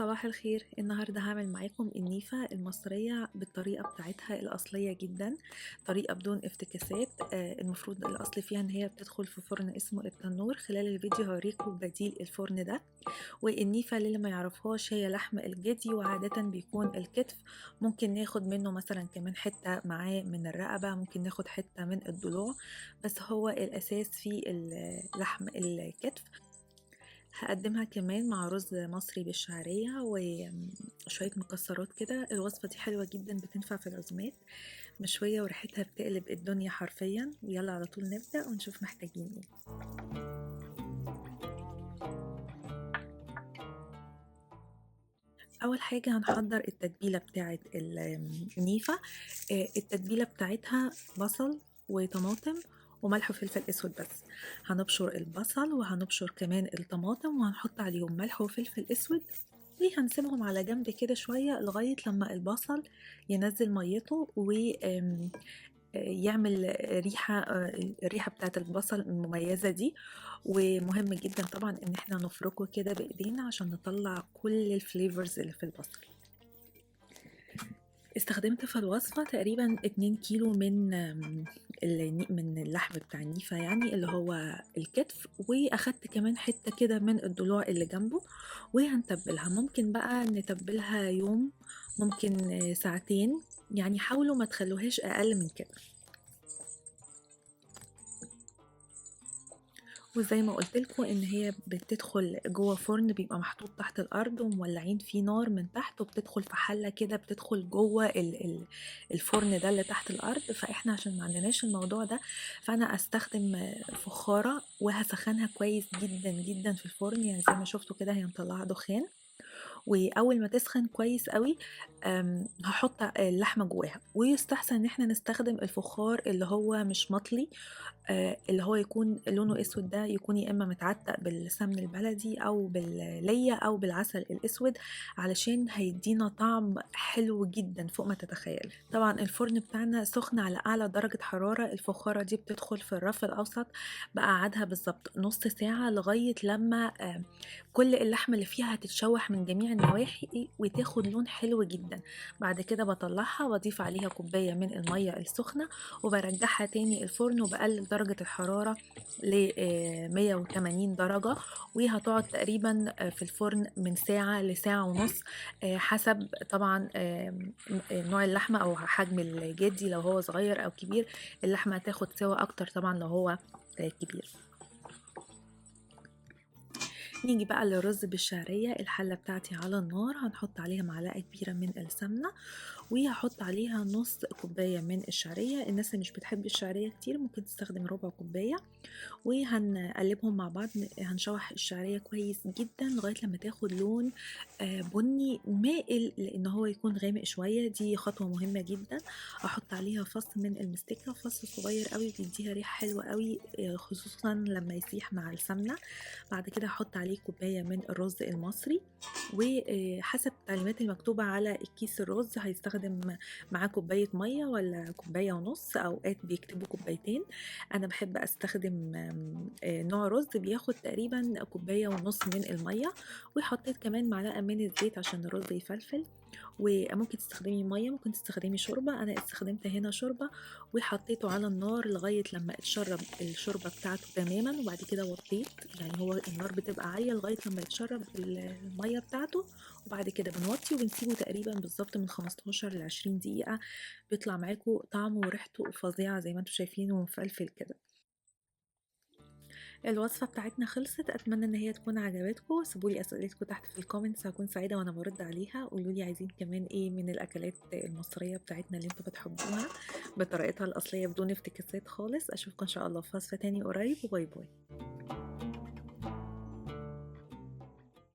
صباح الخير. النهاردة هعمل معاكم النيفة المصرية بالطريقة بتاعتها الأصلية جدا، طريقة بدون افتكاسات. المفروض الأصل فيها إن هي بتدخل في فرن اسمه التنور. خلال الفيديو هوريكم بديل الفرن ده. والنيفة اللي ما يعرفهاش هي لحم الجدي، وعادة بيكون الكتف. ممكن ناخد منه مثلا كمان حتة معاه من الرقبة، ممكن ناخد حتة من الضلوع، بس هو الأساس في لحم الكتف. هقدمها كمان مع رز مصري بالشعرية وشوية مكسرات كده. الوصفة دي حلوة جدا، بتنفع في العزومات، مشوية وريحتها بتقلب الدنيا حرفيا. ويلا على طول نبدأ ونشوف محتاجين ايه. أول حاجة هنحضر التتبيلة بتاعة النيفة. التتبيلة بتاعتها بصل وطماطم وملح وفلفل اسود بس. هنبشر البصل وهنبشر كمان الطماطم وهنحط عليهم ملح وفلفل اسود، وهنسيبهم على جنب كده شوية لغاية لما البصل ينزل ميته يعمل ريحة، الريحة بتاعت البصل المميزة دي. ومهم جدا طبعا ان احنا نفركه كده بايدينا عشان نطلع كل الفليفرز اللي في البصل. استخدمت في الوصفة تقريبا 2 كيلو من اللحم بتاع النيفة، يعني اللي هو الكتف، واخدت كمان حتة كده من الضلوع اللي جنبه. وهنتبلها، ممكن بقى نتبلها يوم، ممكن ساعتين، يعني حاولوا ما تخلوهاش اقل من كده. وزي ما قلت لكم ان هي بتدخل جوه فرن بيبقى محطوط تحت الارض ومولعين فيه نار من تحت، وبتدخل في حله كده بتدخل جوه الفرن ده اللي تحت الارض. فاحنا عشان ما عندناش الموضوع ده، فانا استخدم فخاره وهسخنها كويس جدا جدا في الفرن، يعني زي ما شفتوا كده هي مطلعه دخان. واول ما تسخن كويس قوي هحط اللحمه جواها. ويستحسن ان احنا نستخدم الفخار اللي هو مش مطلي، اللي هو يكون لونه اسود، ده يكون يا اما متعتق بالسمن البلدي او باللية او بالعسل الاسود، علشان هيدينا طعم حلو جدا فوق ما تتخيل. طبعا الفرن بتاعنا سخن على اعلى درجة حرارة. الفخارة دي بتدخل في الرف الاوسط بقعدها بالظبط نص ساعة لغاية لما كل اللحم اللي فيها هتتشوح من جميع النواحي وتاخد لون حلو جدا. بعد كده بطلعها واضيف عليها كوباية من المية السخنة، وبرجعها تاني الفرن وبقلل درجة الحرارة ل 180 درجة. وهتقعد تقريبا في الفرن من ساعة لساعة ونص، حسب طبعا نوع اللحمة أو حجم الجدي، لو هو صغير أو كبير اللحمة هتاخد سوا أكتر طبعا لو هو كبير. نيجي بقى للرز بالشعرية. الحلة بتاعتي على النار، هنحط عليها معلقة كبيرة من السمنة، وهحط عليها نص كوباية من الشعرية. الناس اللي مش بتحب الشعرية كتير ممكن تستخدم ربع كوباية. وهنقلبهم مع بعض، هنشوح الشعرية كويس جدا لغاية لما تاخد لون بني مائل، لان هو يكون غامق شوية. دي خطوة مهمة جدا. احط عليها فص من المستكة، فص صغير قوي بيديها ريحة حلوة قوي، خصوصا لما يسيح مع السمنة. بعد كده احط عليه كوباية من الرز المصري، وحسب التعليمات المكتوبة على الكيس الرز هيستخدم معاه كوباية مية ولا كوباية ونص. اوقات بيكتبوا كوبايتين. انا بحب استخدم نوع رز بياخد تقريبا كوباية ونص من المية. وحطيت كمان معلقة من الزيت عشان الرز يفلفل. وممكن تستخدمي مية، ممكن تستخدمي شوربة، انا استخدمت هنا شوربة. وحطيته على النار لغاية لما اتشرب الشوربة بتاعته تماما، وبعد كده وطيت. يعني هو النار بتبقى عالية لغاية لما يتشرب المية بتاعته، وبعد كده بنوطي وبنسيبه تقريبا بالظبط من 15 ل 20 دقيقة. بيطلع معاكم طعمه وريحته فظيعة زي ما انتم شايفينه، ومفلفل كده. الوصفة بتاعتنا خلصت، اتمنى ان هي تكون عجبتكم. سيبولي اسئلتكم تحت في الكومنتس، هكون سعيدة وانا برد عليها. قولولي عايزين كمان ايه من الاكلات المصرية بتاعتنا اللي انتوا بتحبوها بطريقتها الاصلية بدون افتكاسات خالص. اشوفكم ان شاء الله في وصفة تاني قريب، وباي باي.